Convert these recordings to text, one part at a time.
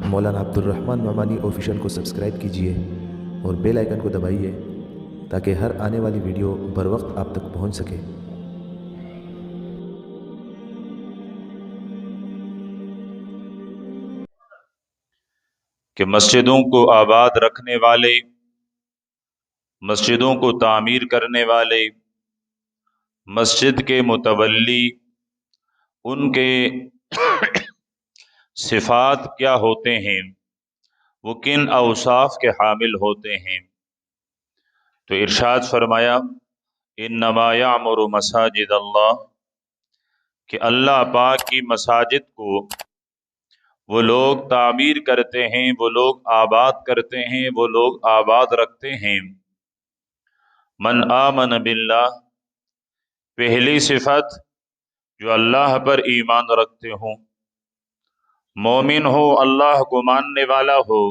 مولانا Abdul Rahman Nomani official کو subscribe کیجیے اور بیل آئیکن کو دبائیے تاکہ ہر آنے والی ویڈیو بر وقت آپ تک پہنچ سکے۔ کہ مسجدوں کو آباد رکھنے والے، مسجدوں کو تعمیر کرنے والے، مسجد کے متولی، ان کے صفات کیا ہوتے ہیں، وہ کن اوصاف کے حامل ہوتے ہیں۔ تو ارشاد فرمایا انما یعمر مساجد اللہ، کہ اللہ پاک کی مساجد کو وہ لوگ تعمیر کرتے ہیں، وہ لوگ آباد کرتے ہیں، وہ لوگ آباد رکھتے ہیں۔ من آمن باللہ، پہلی صفت جو اللہ پر ایمان رکھتے ہوں، مومن ہو، اللہ کو ماننے والا ہو،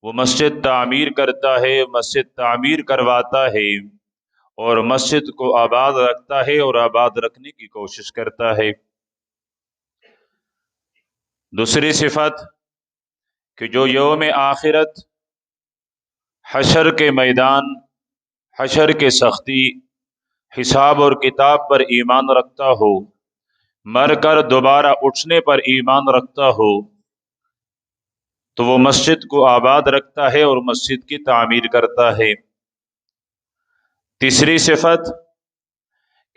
وہ مسجد تعمیر کرتا ہے، مسجد تعمیر کرواتا ہے اور مسجد کو آباد رکھتا ہے اور آباد رکھنے کی کوشش کرتا ہے۔ دوسری صفت کہ جو یوم آخرت، حشر کے میدان، حشر کے سختی، حساب اور کتاب پر ایمان رکھتا ہو، مر کر دوبارہ اٹھنے پر ایمان رکھتا ہو، تو وہ مسجد کو آباد رکھتا ہے اور مسجد کی تعمیر کرتا ہے۔ تیسری صفت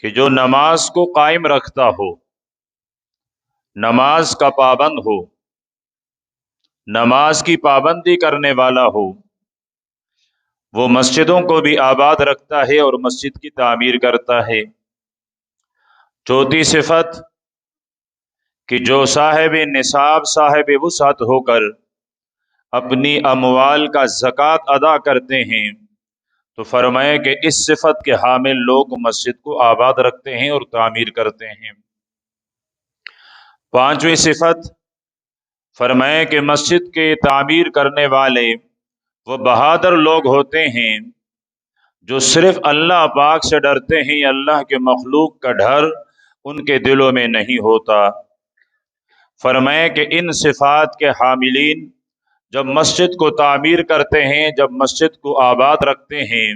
کہ جو نماز کو قائم رکھتا ہو، نماز کا پابند ہو، نماز کی پابندی کرنے والا ہو، وہ مسجدوں کو بھی آباد رکھتا ہے اور مسجد کی تعمیر کرتا ہے۔ چوتھی صفت کہ جو صاحب نصاب، صاحب وسعت ہو کر اپنی اموال کا زکوٰۃ ادا کرتے ہیں، تو فرمائے کہ اس صفت کے حامل لوگ مسجد کو آباد رکھتے ہیں اور تعمیر کرتے ہیں۔ پانچویں صفت فرمائے کہ مسجد کے تعمیر کرنے والے وہ بہادر لوگ ہوتے ہیں جو صرف اللہ پاک سے ڈرتے ہیں، اللہ کے مخلوق کا ڈر ان کے دلوں میں نہیں ہوتا۔ فرمائے کہ ان صفات کے حاملین جب مسجد کو تعمیر کرتے ہیں، جب مسجد کو آباد رکھتے ہیں،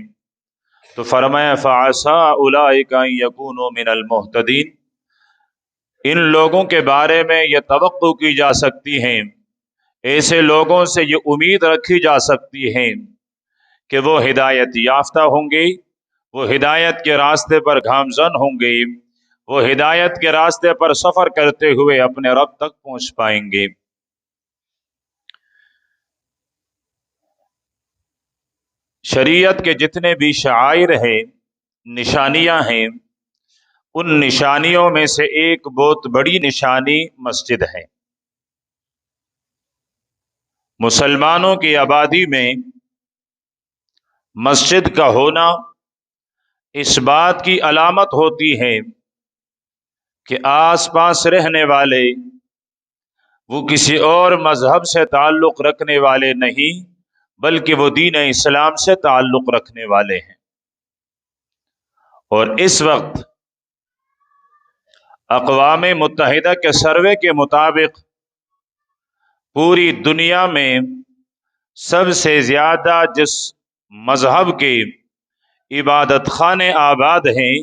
تو فرمایا فَعَسَىٰ أُولَٰئِكَ أَن يَكُونُوا مِنَ الْمُهْتَدِينَ، ان لوگوں کے بارے میں یہ توقع کی جا سکتی ہے، ایسے لوگوں سے یہ امید رکھی جا سکتی ہے کہ وہ ہدایت یافتہ ہوں گے، وہ ہدایت کے راستے پر گامزن ہوں گے، وہ ہدایت کے راستے پر سفر کرتے ہوئے اپنے رب تک پہنچ پائیں گے۔ شریعت کے جتنے بھی شعائر ہیں، نشانیاں ہیں، ان نشانیوں میں سے ایک بہت بڑی نشانی مسجد ہے۔ مسلمانوں کی آبادی میں مسجد کا ہونا اس بات کی علامت ہوتی ہے کہ آس پاس رہنے والے وہ کسی اور مذہب سے تعلق رکھنے والے نہیں، بلکہ وہ دین اسلام سے تعلق رکھنے والے ہیں۔ اور اس وقت اقوام متحدہ کے سروے کے مطابق پوری دنیا میں سب سے زیادہ جس مذہب کے عبادت خانے آباد ہیں،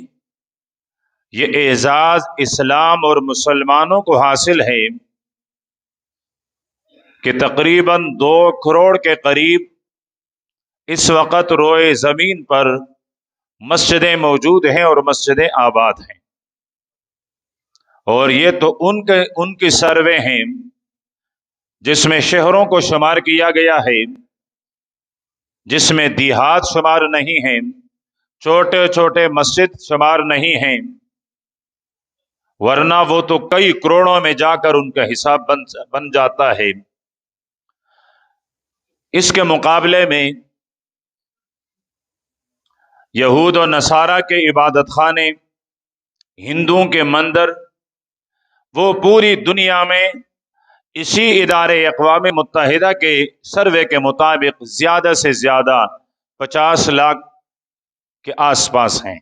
یہ اعزاز اسلام اور مسلمانوں کو حاصل ہے کہ تقریباً 2 کروڑ کے قریب اس وقت روئے زمین پر مسجدیں موجود ہیں اور مسجدیں آباد ہیں۔ اور یہ تو ان کی سروے ہیں جس میں شہروں کو شمار کیا گیا ہے، جس میں دیہات شمار نہیں ہیں، چھوٹے چھوٹے مسجد شمار نہیں ہیں، ورنہ وہ تو کئی کروڑوں میں جا کر ان کا حساب بن جاتا ہے۔ اس کے مقابلے میں یہود و نصارہ کے عبادت خانے، ہندوؤں کے مندر، وہ پوری دنیا میں اسی ادارے اقوام متحدہ کے سروے کے مطابق زیادہ سے زیادہ 50 لاکھ کے آس پاس ہیں۔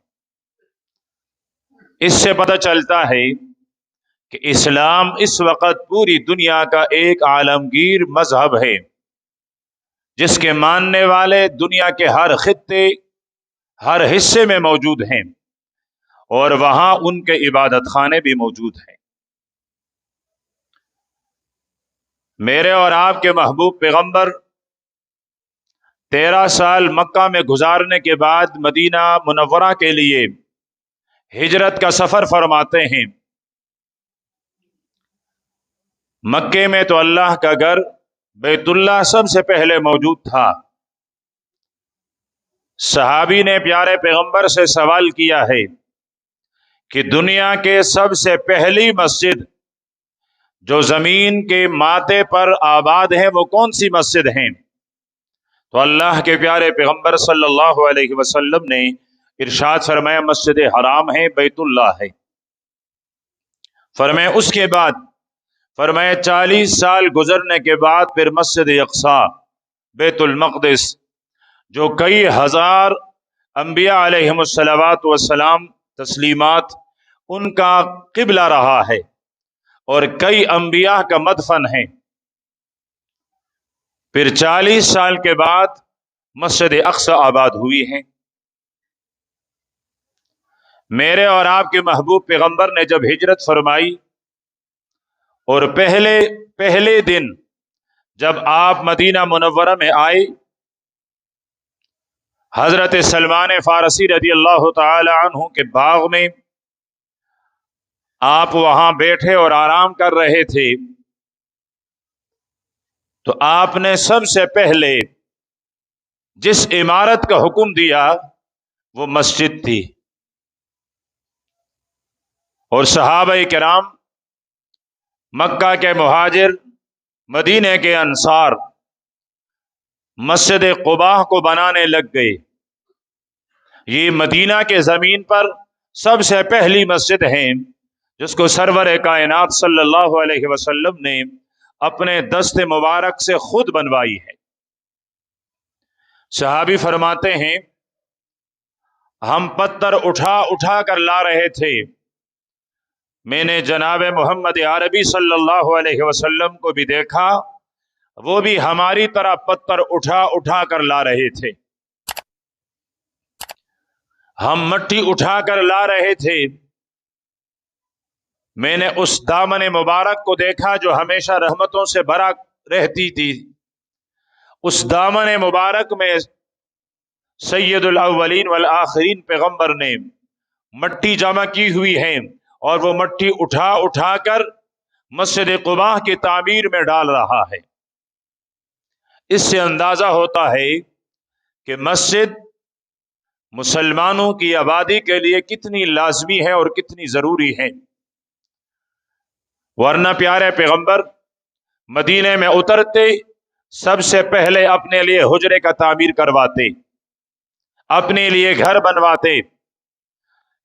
اس سے پتہ چلتا ہے کہ اسلام اس وقت پوری دنیا کا ایک عالمگیر مذہب ہے جس کے ماننے والے دنیا کے ہر خطے ہر حصے میں موجود ہیں اور وہاں ان کے عبادت خانے بھی موجود ہیں۔ میرے اور آپ کے محبوب پیغمبر 13 سال مکہ میں گزارنے کے بعد مدینہ منورہ کے لیے ہجرت کا سفر فرماتے ہیں۔ مکے میں تو اللہ کا گھر بیت اللہ سب سے پہلے موجود تھا۔ صحابی نے پیارے پیغمبر سے سوال کیا ہے کہ دنیا کے سب سے پہلی مسجد جو زمین کے ماتھے پر آباد ہے وہ کون سی مسجد ہیں؟ تو اللہ کے پیارے پیغمبر صلی اللہ علیہ وسلم نے ارشاد فرمایا مسجد حرام ہے، بیت اللہ ہے۔ فرمایا اس کے بعد، فرمایا 40 سال گزرنے کے بعد پھر مسجد اقصی، بیت المقدس، جو کئی ہزار انبیاء علیہم الصلوات والسلام تسلیمات ان کا قبلہ رہا ہے اور کئی انبیاء کا مدفن ہے۔ پھر 40 سال کے بعد مسجد اقصی آباد ہوئی ہے۔ میرے اور آپ کے محبوب پیغمبر نے جب ہجرت فرمائی اور پہلے دن جب آپ مدینہ منورہ میں آئے، حضرت سلمان فارسی رضی اللہ تعالی عنہ کے باغ میں آپ وہاں بیٹھے اور آرام کر رہے تھے، تو آپ نے سب سے پہلے جس عمارت کا حکم دیا وہ مسجد تھی، اور صحابہ کرام، مکہ کے مہاجر، مدینے کے انصار مسجد قباء کو بنانے لگ گئے۔ یہ مدینہ کے زمین پر سب سے پہلی مسجد ہے جس کو سرور کائنات صلی اللہ علیہ وسلم نے اپنے دست مبارک سے خود بنوائی ہے۔ صحابی فرماتے ہیں ہم پتھر اٹھا اٹھا کر لا رہے تھے، میں نے جناب محمد عربی صلی اللہ علیہ وسلم کو بھی دیکھا، وہ بھی ہماری طرح پتھر اٹھا اٹھا کر لا رہے تھے۔ ہم مٹی اٹھا کر لا رہے تھے، میں نے اس دامن مبارک کو دیکھا جو ہمیشہ رحمتوں سے بھرا رہتی تھی۔ اس دامن مبارک میں سید الاولین والآخرین پیغمبر نے مٹی جمع کی ہوئی ہے اور وہ مٹی اٹھا اٹھا کر مسجد قباء کی تعمیر میں ڈال رہا ہے۔ اس سے اندازہ ہوتا ہے کہ مسجد مسلمانوں کی آبادی کے لیے کتنی لازمی ہے اور کتنی ضروری ہے، ورنہ پیارے پیغمبر مدینے میں اترتے سب سے پہلے اپنے لیے حجرے کا تعمیر کرواتے، اپنے لیے گھر بنواتے۔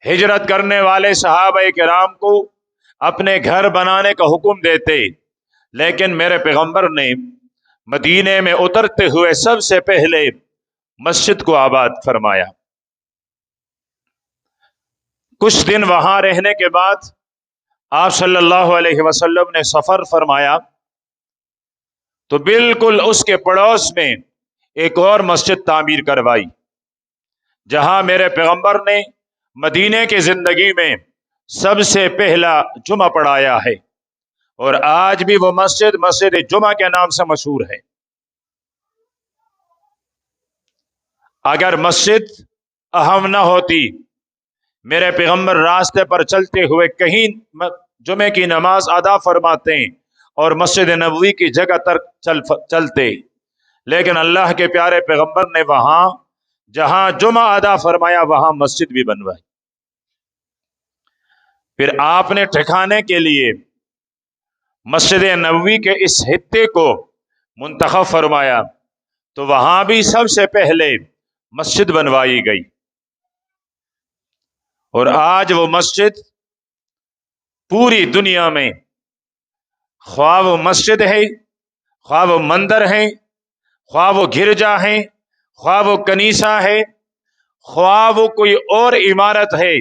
ہجرت کرنے والے صحابہ کرام کو اپنے گھر بنانے کا حکم دیتے، لیکن میرے پیغمبر نے مدینے میں اترتے ہوئے سب سے پہلے مسجد کو آباد فرمایا۔ کچھ دن وہاں رہنے کے بعد آپ صلی اللہ علیہ وسلم نے سفر فرمایا، تو بالکل اس کے پڑوس میں ایک اور مسجد تعمیر کروائی، جہاں میرے پیغمبر نے مدینے کی زندگی میں سب سے پہلا جمعہ پڑھایا ہے، اور آج بھی وہ مسجد جمعہ کے نام سے مشہور ہے۔ اگر مسجد اہم نہ ہوتی، میرے پیغمبر راستے پر چلتے ہوئے کہیں جمعے کی نماز ادا فرماتے اور مسجد نبوی کی جگہ تک چلتے، لیکن اللہ کے پیارے پیغمبر نے وہاں جہاں جمعہ ادا فرمایا وہاں مسجد بھی بنوائی۔ پھر آپ نے ٹھکانے کے لیے مسجد نبوی کے اس خطے کو منتخب فرمایا، تو وہاں بھی سب سے پہلے مسجد بنوائی گئی، اور آج وہ مسجد پوری دنیا میں، خواہ وہ مسجد ہے، خواہ وہ مندر ہے، خواہ وہ گرجا ہے، خواہ وہ کنیسہ ہے، خواہ وہ کوئی اور عمارت ہے،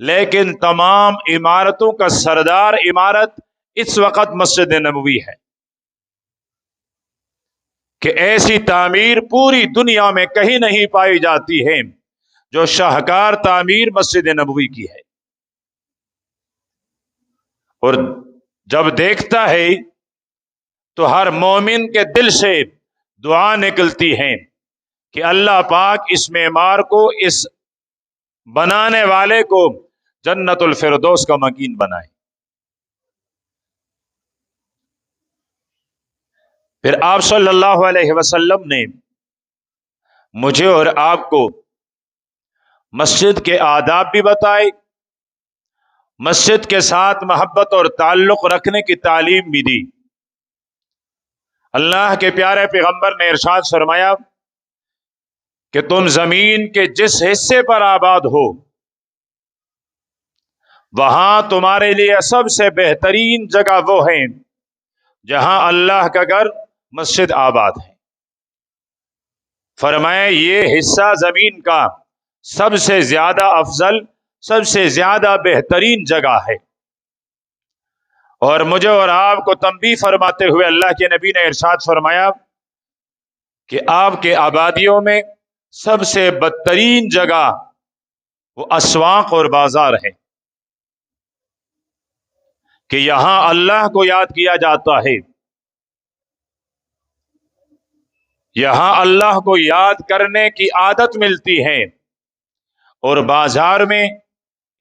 लेकिन तमाम इमारतों का सरदार इमारत इस वक्त मस्जिद नबवी है कि ऐसी तामीर पूरी दुनिया में कहीं नहीं पाई जाती है जो शाहकार तामीर मस्जिद नबवी की है। और जब देखता है तो हर मोमिन के दिल से दुआ निकलती है कि अल्लाह पाक इस मेमार को, इस बनाने वाले को जन्नतुल फिरदौस का मकीन बनाए। फिर आप सल्लल्लाहु अलैहि वसल्लम ने मुझे और आपको मस्जिद के आदाब भी बताए, मस्जिद के साथ मोहब्बत और ताल्लुक रखने की तालीम भी दी। अल्लाह के प्यारे पैगंबर ने इरशाद फरमाया कि तुम जमीन के जिस हिस्से पर आबाद हो वहां तुम्हारे लिए सबसे बेहतरीन जगह वो है जहां अल्लाह का घर मस्जिद आबाद है। फरमाया ये हिस्सा जमीन का सबसे ज्यादा अफजल, सबसे ज्यादा बेहतरीन जगह है। और मुझे और आपको तंबीह फरमाते हुए अल्लाह के नबी ने इरशाद फरमाया कि आपके आबादियों में सबसे बदतरीन जगह वो अस्वाक और बाजार है कि यहां अल्लाह को याद किया जाता है। यहां अल्लाह को याद करने की आदत मिलती है और बाजार में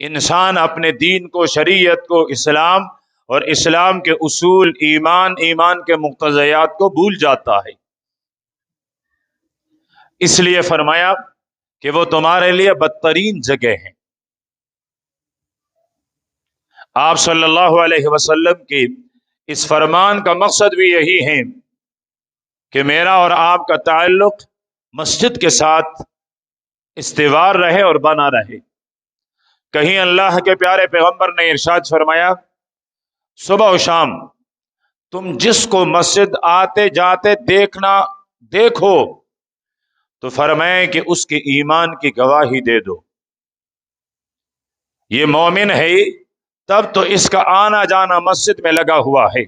इंसान अपने दीन को, शरीयत को, इस्लाम और इस्लाम के उसूल, ईमान, ईमान के मुक्तज़यात को भूल जाता है। इसलिए फरमाया कि वो तुम्हारे लिए बदतरीन जगह है। आप सल्लल्लाहु अलैहि वसल्लम के इस फरमान का मकसद भी यही है कि मेरा और आपका ताल्लुक मस्जिद के साथ इस्तिवार रहे और बना रहे। कहीं अल्लाह के प्यारे पैगंबर ने इरशाद फरमाया, सुबह और शाम तुम जिसको मस्जिद आते जाते देखो तो फरमाए कि उसके ईमान की गवाही दे दो। ये मोमिन है तब तो इसका आना जाना मस्जिद में लगा हुआ है,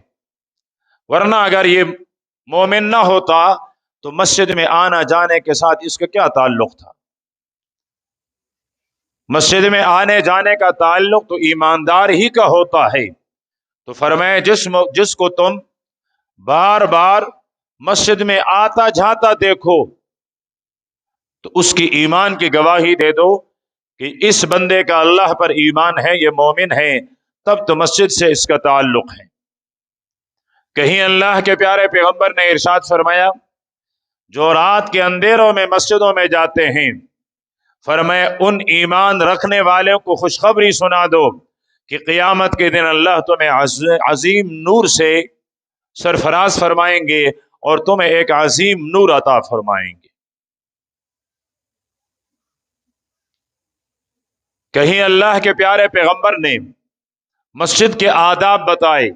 वरना अगर ये मोमिन ना होता तो मस्जिद में आना जाने के साथ इसका क्या ताल्लुक था। मस्जिद में आने जाने का ताल्लुक तो ईमानदार ही का होता है। तो फरमाए जिसको तुम बार बार मस्जिद में आता जाता देखो तो उसकी ईमान की गवाही दे दो कि इस बंदे का अल्लाह पर ईमान है, ये मोमिन है, तब तो मस्जिद से इसका ताल्लुक है। कहीं अल्लाह के प्यारे पैगंबर ने इरशाद फरमाया, जो रात के अंधेरों में मस्जिदों में जाते हैं, फरमाए उन ईमान रखने वालों को खुशखबरी सुना दो कि क़यामत के दिन अल्लाह तुम्हें अजीम नूर से सरफराज फरमाएंगे और तुम्हें एक अजीम नूर अता फरमाएंगे। कहीं अल्लाह के प्यारे पैगंबर ने मस्जिद के आदाब बताए,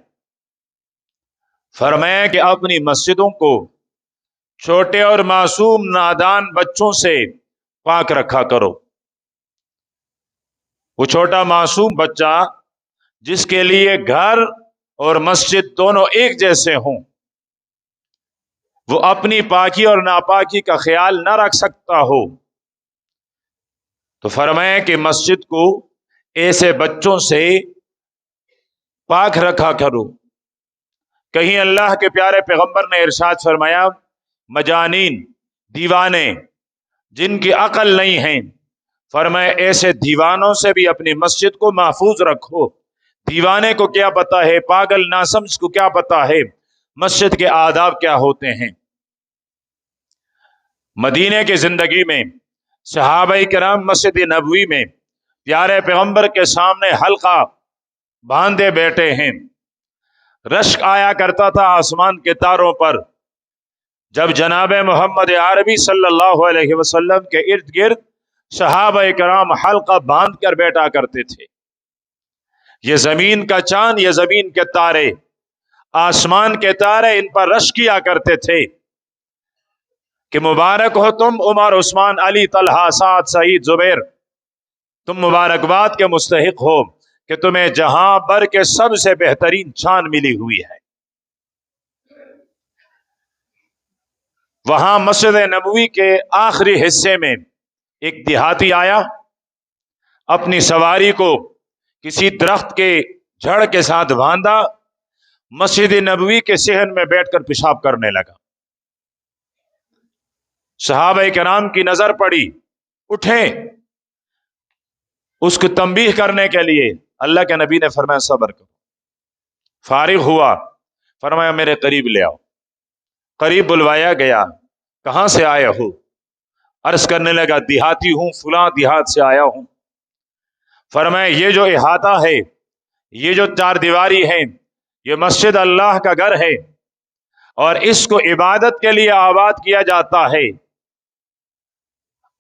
फरमाया कि अपनी मस्जिदों को छोटे और मासूम नादान बच्चों से पाक रखा करो। वो छोटा मासूम बच्चा जिसके लिए घर और मस्जिद दोनों एक जैसे हों, वो अपनी पाकी और नापाकी का ख्याल न रख सकता हो, तो फरमाया कि मस्जिद को ऐसे बच्चों से पाक रखा करो। कहीं अल्लाह के प्यारे पैगंबर ने इरशाद फरमाया, मजानीन, दीवाने जिनकी अकल नहीं है, फरमाया ऐसे दीवानों से भी अपनी मस्जिद को महफूज रखो। दीवाने को क्या पता है, पागल नासमझ को क्या पता है मस्जिद के आदाब क्या होते हैं। मदीने की जिंदगी में सहाबाए किराम मस्जिद नबवी में प्यारे पैगंबर के सामने हल्का बांधे बैठे हैं। रश्क आया करता था आसमान के तारों पर जब जनाब मोहम्मद अरबी सल्लल्लाहु अलैहि वसल्लम के इर्द गिर्द सहाबाए किराम हल्का बांध कर बैठा करते थे। ये जमीन का चांद, ये जमीन के तारे, आसमान के तारे इन पर रश्क किया करते थे कि मुबारक हो तुम उमर, उस्मान, अली, तलहा, साद, सईद, जुबैर, तुम मुबारकबाद के मुस्तहिक हो कि तुम्हें जहां भर के सबसे बेहतरीन चांद मिली हुई है। वहां मस्जिद नबवी के आखिरी हिस्से में एक देहाती आया, अपनी सवारी को किसी दरख्त के जड़ के साथ बांधा, मस्जिद नबवी के सहन में बैठकर पेशाब करने लगा। सहाबा किराम की नजर पड़ी, उठे उसको तंबीह करने के लिए। अल्लाह के नबी ने फरमाया सब्र करो। फारिग हुआ, फरमाया मेरे करीब ले आओ। करीब बुलवाया गया। कहां से आए हो? अर्ज करने लगा देहाती हूं, फुला देहात से आया हूं। फरमाया ये जो इहाता है, ये जो चार दीवारी है, ये मस्जिद अल्लाह का घर है और इसको इबादत के लिए आबाद किया जाता है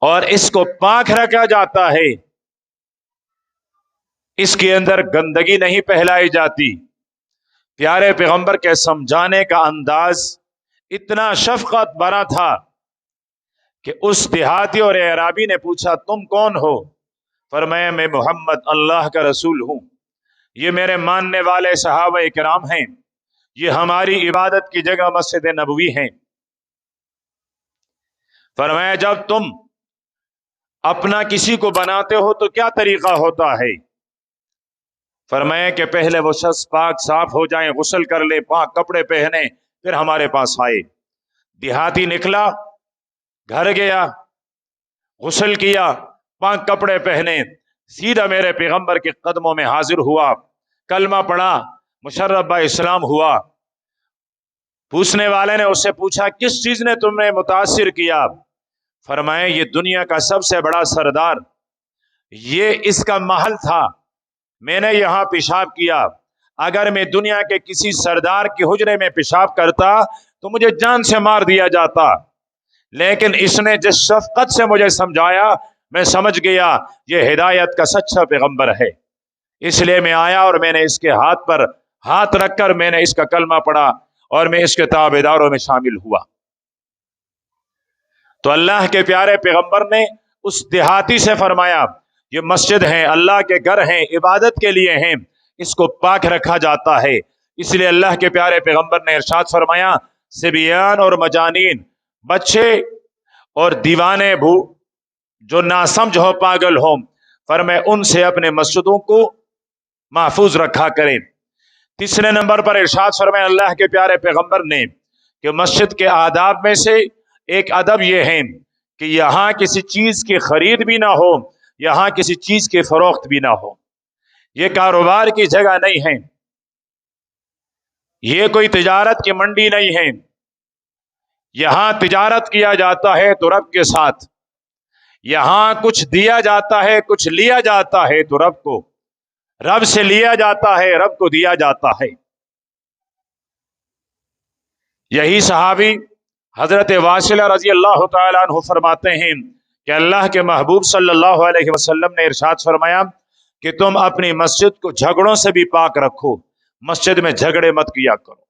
और इसको पाक रखा जाता है। इसके अंदर गंदगी नहीं फैलाई जाती। प्यारे पैगंबर के समझाने का अंदाज इतना शफकत भरा था कि उस देहाती और अराबी ने पूछा तुम कौन हो? फरमाया मैं मोहम्मद अल्लाह का रसूल हूं। ये मेरे मानने वाले सहाबा किराम हैं। ये हमारी इबादत की जगह मस्जिद नबवी है। फरमाया जब तुम अपना किसी को बनाते हो तो क्या तरीका होता है? फरमाया कि पहले वो शख्स पाक साफ हो जाए, गुस्ल कर ले, पाक कपड़े पहने, फिर हमारे पास आए। देहाती निकला, घर गया, गुस्ल किया, पाक कपड़े पहने, सीधा मेरे पैगंबर के कदमों में हाजिर हुआ, कलमा पढ़ा, मुशर्रफ बा इस्लाम हुआ। पूछने वाले ने उससे पूछा किस चीज ने तुम्हें मुतासिर किया? फरमाया ये दुनिया का सबसे बड़ा सरदार, ये इसका महल था, मैंने यहां पेशाब किया। अगर मैं दुनिया के किसी सरदार के हुजरे में पेशाब करता तो मुझे जान से मार दिया जाता, लेकिन इसने जिस शफकत से मुझे समझाया, मैं समझ गया ये हिदायत का सच्चा पैगंबर है। इसलिए मैं आया और मैंने इसके हाथ पर हाथ रखकर मैंने इसका कलमा पढ़ा और मैं इसके ताबेदारों में शामिल हुआ। तो अल्लाह के प्यारे पैगंबर ने उस देहाती से फरमाया ये मस्जिद है, अल्लाह के घर हैं, इबादत के लिए हैं, इसको पाक रखा जाता है। इसलिए अल्लाह के प्यारे पैगंबर ने इरशाद फरमाया सिबियान और मजानीन, बच्चे और दीवाने भू जो नासमझ हो, पागल हो, फरमाया उनसे अपने मस्जिदों को महफूज रखा करें। तीसरे नंबर पर इरशाद फरमाया अल्लाह के प्यारे पैगंबर ने कि मस्जिद के आदाब में से एक अदब यह है कि यहां किसी चीज की खरीद भी ना हो, यहां किसी चीज की फरोख्त भी ना हो। यह कारोबार की जगह नहीं है, यह कोई तिजारत की मंडी नहीं है। यहां तिजारत किया जाता है तो रब के साथ, यहां कुछ दिया जाता है, कुछ लिया जाता है तो रब से लिया जाता है, रब को दिया जाता है। यही सहाबी हजरत वासिला रजी अल्लाह तआला अन्हु फरमाते हैं कि अल्लाह के महबूब सल्लल्लाहु अलैहि वसल्लम ने इरशाद फरमाया कि तुम अपनी मस्जिद को झगड़ों से भी पाक रखो, मस्जिद में झगड़े मत किया करो।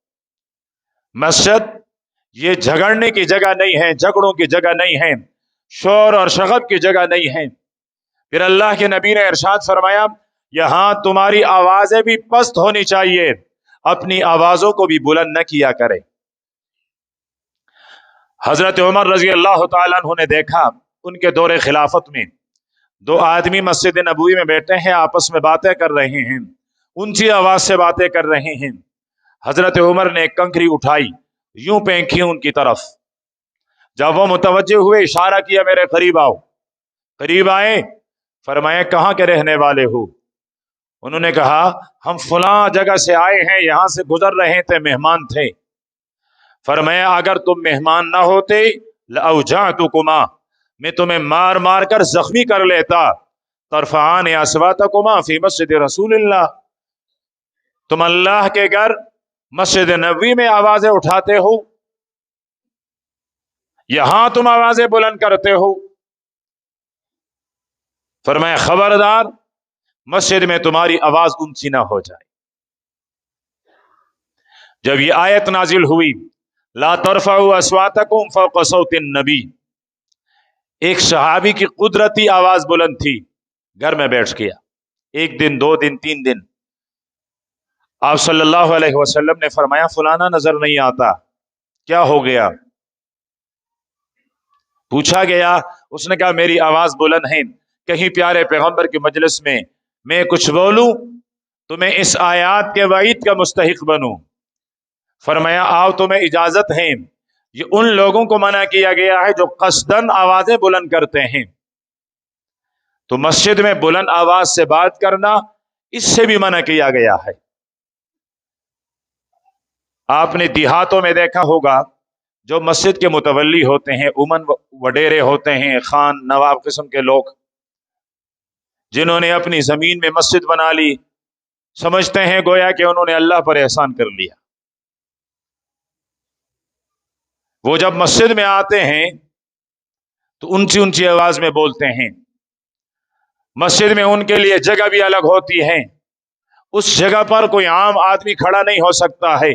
मस्जिद ये झगड़ने की जगह नहीं है, झगड़ों की जगह नहीं है, शोर और शगब की जगह नहीं है। फिर अल्लाह के नबी ने इरशाद फरमाया यहां तुम्हारी आवाजें भी पस्त होनी चाहिए, अपनी आवाजों को भी बुलंद न किया करे। हजरत उमर रजी अल्लाह तआला अन्हु ने देखा उनके दौरे खिलाफत में दो आदमी मस्जिद नबवी में बैठे हैं, आपस में बातें कर रहे हैं, ऊंची आवाज से बातें कर रहे हैं। हजरत उमर ने एक कंकरी उठाई, यूं फेंकी उनकी तरफ। जब वो मुतवज्जे हुए, इशारा किया मेरे करीब आओ। करीब आए, फरमाया कहाँ के रहने वाले हो? उन्होंने कहा हम फलां जगह से आए हैं, यहां से गुजर रहे थे, मेहमान थे। फरमाया अगर तुम मेहमान ना होते लअवजअतुकुमा, मैं तुम्हें मार मार कर जख्मी कर लेता। तरफान अस्वातकुमा फी मस्जिद रसूलिल्लाह, तुम अल्लाह के घर मस्जिद नबवी में आवाजें उठाते हो, यहां तुम आवाजें बुलंद करते हो। फरमाया खबरदार मस्जिद में तुम्हारी आवाज ऊंची ना हो जाए। जब ये आयत नाजिल हुई ला तरफउ अस्वातकुम फौक सौतिन नबी, एक सहाबी की कुदरती आवाज बुलंद थी, घर में बैठ गया। एक दिन, 2 दिन, 3 दिन, आप सल्लल्लाहु अलैहि वसल्लम ने फरमाया फलाना नजर नहीं आता, क्या हो गया? पूछा गया, उसने कहा मेरी आवाज बुलंद है, कहीं प्यारे पैगंबर की मजलिस में मैं कुछ बोलूं तो मैं इस आयत के वईद का मुस्तहिक बनूं। फरमाया आओ, तुम्हें इजाजत है। ये उन लोगों को मना किया गया है जो कसदन आवाजें बुलंद करते हैं। तो मस्जिद में बुलंद आवाज से बात करना, इससे भी मना किया गया है। आपने देहातों में देखा होगा, जो मस्जिद के मुतवल्ली होते हैं, उमन वडेरे होते हैं, खान नवाब किस्म के लोग, जिन्होंने अपनी जमीन में मस्जिद बना ली, समझते हैं गोया कि उन्होंने अल्लाह पर एहसान कर लिया। वो जब मस्जिद में आते हैं तो ऊंची ऊंची आवाज में बोलते हैं। मस्जिद में उनके लिए जगह भी अलग होती है। उस जगह पर कोई आम आदमी खड़ा नहीं हो सकता है।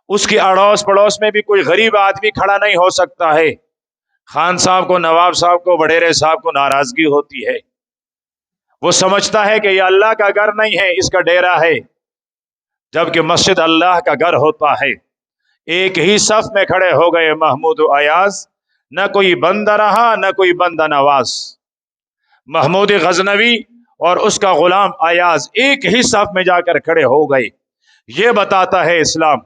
उसकी अड़ोस पड़ोस में भी कोई गरीब आदमी खड़ा नहीं हो सकता है। खान साहब को, नवाब साहब को, वडेरे साहब को नाराजगी होती है। वो समझता है कि यह अल्लाह का घर नहीं है, इसका डेरा है। जबकि मस्जिद अल्लाह का घर होता है। एक ही सफ में खड़े हो गए महमूद अयाज, न कोई बंदा रहा न कोई बंदा नवाज। महमूद गजनवी और उसका गुलाम अयाज एक ही सफ में जाकर खड़े हो गए। ये बताता है इस्लाम,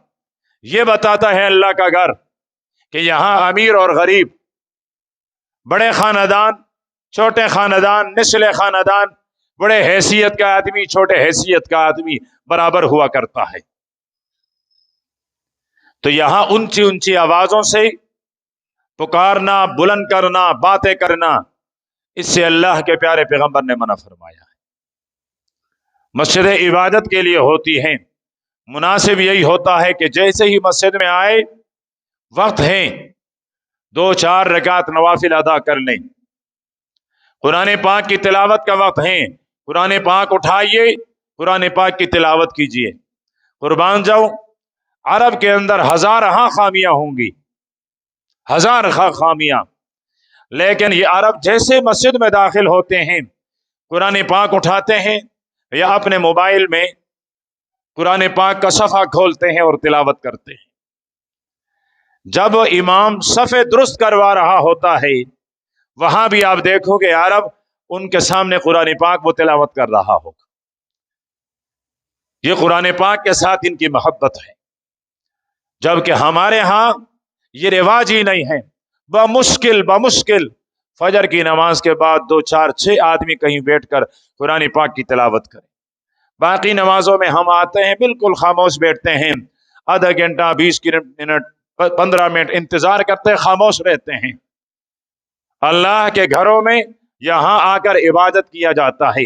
ये बताता है अल्लाह का घर, कि यहां अमीर और गरीब, बड़े खानदान, छोटे खानदान, निचले खानदान, बड़े हैसियत का आदमी, छोटे हैसियत का आदमी बराबर हुआ करता है। तो यहां ऊंची ऊंची आवाजों से पुकारना, बुलंद करना, बातें करना, इससे अल्लाह के प्यारे पैगंबर ने मना फरमाया है। मस्जिद इबादत के लिए होती है। मुनासिब यही होता है कि जैसे ही मस्जिद में आए, वक्त है 2-4 रकात नवाफिल अदा कर लें। कुरान पाक की तिलावत का वक्त है, कुरान पाक उठाइए, कुरान पाक की तिलावत कीजिए। कुर्बान जाऊं, अरब के अंदर हजार खामियां होंगी, हजार खामियां, लेकिन ये अरब जैसे मस्जिद में दाखिल होते हैं, कुरान पाक उठाते हैं या अपने मोबाइल में कुरान पाक का सफा खोलते हैं और तिलावत करते हैं। जब इमाम सफ़े दुरुस्त करवा रहा होता है, वहां भी आप देखोगे अरब उनके सामने कुरान पाक वो तिलावत कर रहा होगा। ये कुरान पाक के साथ इनकी मोहब्बत है। जबकि हमारे यहां ये रिवाज ही नहीं है। बमुश्किल फजर की नमाज के बाद 2-4-6 आदमी कहीं बैठकर कुरान पाक की तिलावत करें। बाकी नमाजों में हम आते हैं, बिल्कुल खामोश बैठते हैं, आधा घंटा, 20 मिनट, 15 मिनट इंतजार करते, खामोश रहते हैं। अल्लाह के घरों में यहां आकर इबादत किया जाता है,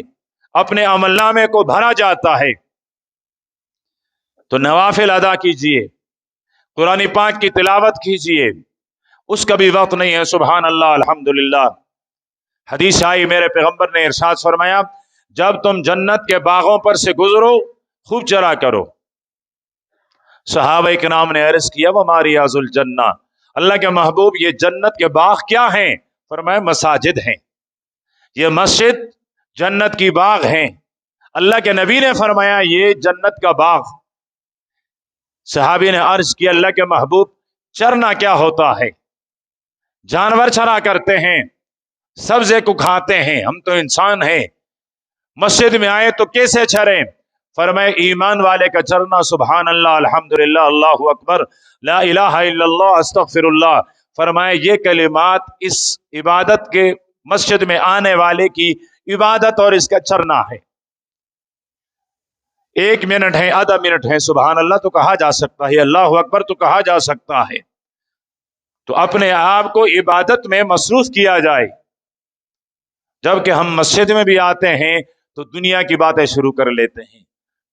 अपने अमलनामे को भरा जाता है। तो नवाफिल अदा कीजिए, कुरान पाक की तिलावत कीजिए, उसका भी वक्त नहीं है। सुभान अल्लाह, अल्हम्दुलिल्लाह। हदीस आई, मेरे पैगंबर ने इरशाद फरमाया, जब तुम जन्नत के बागों पर से गुजरो, खूब चरा करो। सहाबा इकराम ने अर्ज किया, वमा रियाजुल जन्ना, अल्लाह के महबूब ये जन्नत के बाग क्या हैं? फरमाया मसाजिद हैं। ये मस्जिद जन्नत की बाग हैं। अल्लाह के नबी ने फरमाया ये जन्नत का बाग। सहाबी ने अर्ज किया, अल्लाह के महबूब चरना क्या होता है? जानवर चरा करते हैं, सब्जे को खाते हैं, हम तो इंसान हैं, मस्जिद में आए तो कैसे चरें? फरमाए ईमान वाले का चरना सुभान अल्लाह, अल्हम्दुलिल्लाह, अल्लाहु अकबर, ला इलाहा इल्लल्लाह, अस्तगफिरुल्लाह। फरमाए ये कलिमात इस इबादत के मस्जिद में आने वाले की इबादत और इसका चरना है। 1 मिनट है, आधा मिनट है, सुभान अल्लाह तो कहा जा सकता है, अल्लाहु अकबर तो कहा जा सकता है। तो अपने आप को इबादत में मसरूफ किया जाए। जबकि हम मस्जिद में भी आते हैं तो दुनिया की बातें शुरू कर लेते हैं।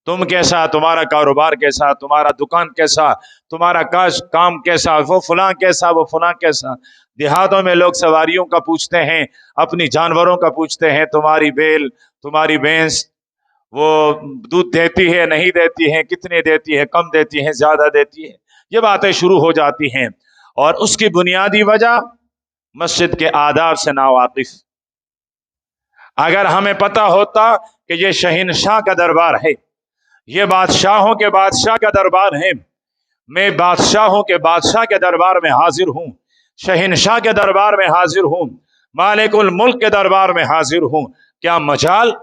तुम कैसा, तुम्हारा कारोबार कैसा, तुम्हारा दुकान कैसा, तुम्हारा काम कैसा, वो फलां कैसा, वो फलां कैसा। देहातों में लोग सवारियों का पूछते हैं, अपनी जानवरों का पूछते हैं, तुम्हारी बैल, तुम्हारी भैंस वो दूध देती है नहीं देती है, कितने देती है, कम देती है, ज्यादा देती है, ये बातें शुरू हो जाती हैं। और उसकी बुनियादी वजह मस्जिद के आदाब से नावाकिफ। अगर हमें पता होता कि ये शहंशाह का दरबार है, ये बादशाहों के बादशाह का दरबार है, मैं बादशाहों के बादशाह के दरबार में हाजिर हूं, शहंशाह के दरबार में हाजिर हूं, मालिकुल मुल्क के दरबार में हाजिर हूं, क्या मजाल।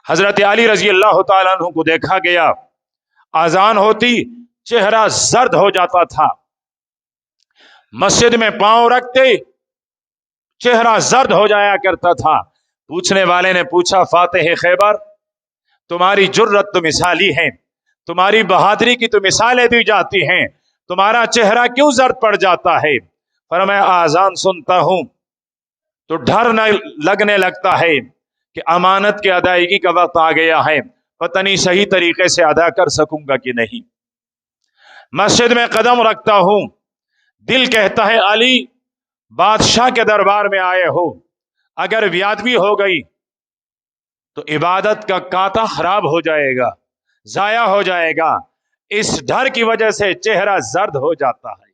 हजरत अली रजी अल्लाह तआला अन्हु को देखा गया, आजान होती चेहरा जर्द हो जाता था, मस्जिद में पांव रखते चेहरा जर्द हो जाया करता था। पूछने वाले ने पूछा, फातेह खैबर, तुम्हारी जुर्रत तो मिसाली है, तुम्हारी बहादुरी की तो मिसालें दी जाती हैं, तुम्हारा चेहरा क्यों जर्द पड़ जाता है? फरमाया, आजान सुनता हूं तो डर न लगने लगता है कि अमानत की अदायगी का वक्त आ गया है, पता नहीं सही तरीके से अदा कर सकूंगा कि नहीं। मस्जिद में कदम रखता हूं, दिल कहता है अली बादशाह के दरबार में आए हो, अगर बेअदबी हो गई तो इबादत का कांटा खराब हो जाएगा, जाया हो जाएगा। इस डर की वजह से चेहरा जर्द हो जाता है।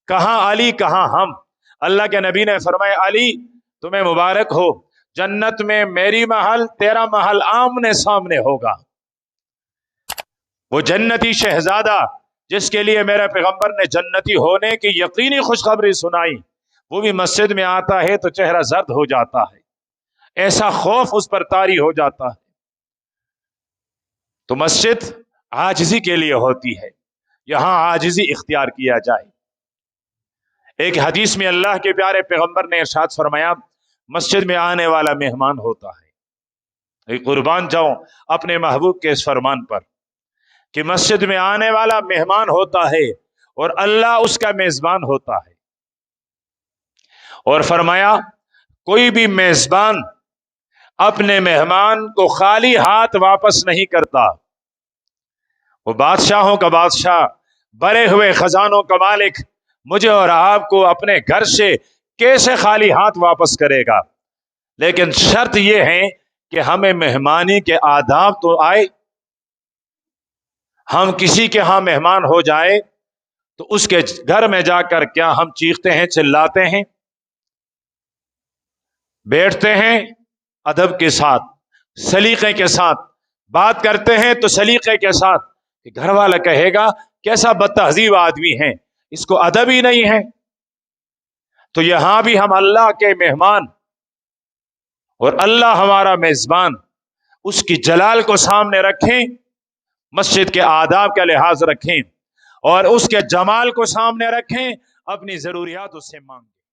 कहां अली कहां हम। अल्लाह के नबी ने फरमाया, अली तुम्हें मुबारक हो, जन्नत में मेरी महल तेरा महल आमने सामने होगा। वो जन्नती शहजादा जिसके लिए मेरे पैगंबर ने जन्नती होने की यकीनी खुशखबरी सुनाई, वो भी मस्जिद में आता है तो चेहरा जर्द हो जाता है, ऐसा खौफ उस पर तारी हो जाता है। तो मस्जिद आजिजी के लिए होती है, यहां आजिजी इख्तियार किया जाए। एक हदीस में अल्लाह के प्यारे पैगंबर ने इरशाद फरमाया, मस्जिद में आने वाला मेहमान होता है। कुर्बान जाऊं अपने महबूब के इस फरमान पर कि मस्जिद में आने वाला मेहमान होता है और अल्लाह उसका मेजबान होता है। और फरमाया, कोई भी मेजबान अपने मेहमान को खाली हाथ वापस नहीं करता। वो बादशाहों का बादशाह, भरे हुए खजानों का मालिक मुझे और आपको अपने घर से कैसे खाली हाथ वापस करेगा? लेकिन शर्त यह है कि हमें मेहमानी के आदाब तो आए। हम किसी के यहां मेहमान हो जाए तो उसके घर में जाकर क्या हम चीखते हैं, चिल्लाते हैं? बैठते हैं अदब के साथ, सलीके के साथ, बात करते हैं तो सलीके के साथ। घर वाला कहेगा कैसा बदतहजीब आदमी है, इसको अदब ही नहीं है। तो यहां भी हम अल्लाह के मेहमान और अल्लाह हमारा मेजबान, उसकी जलाल को सामने रखें, मस्जिद के आदाब का लिहाज रखें और उसके जमाल को सामने रखें, अपनी जरूरियात उससे मांगें।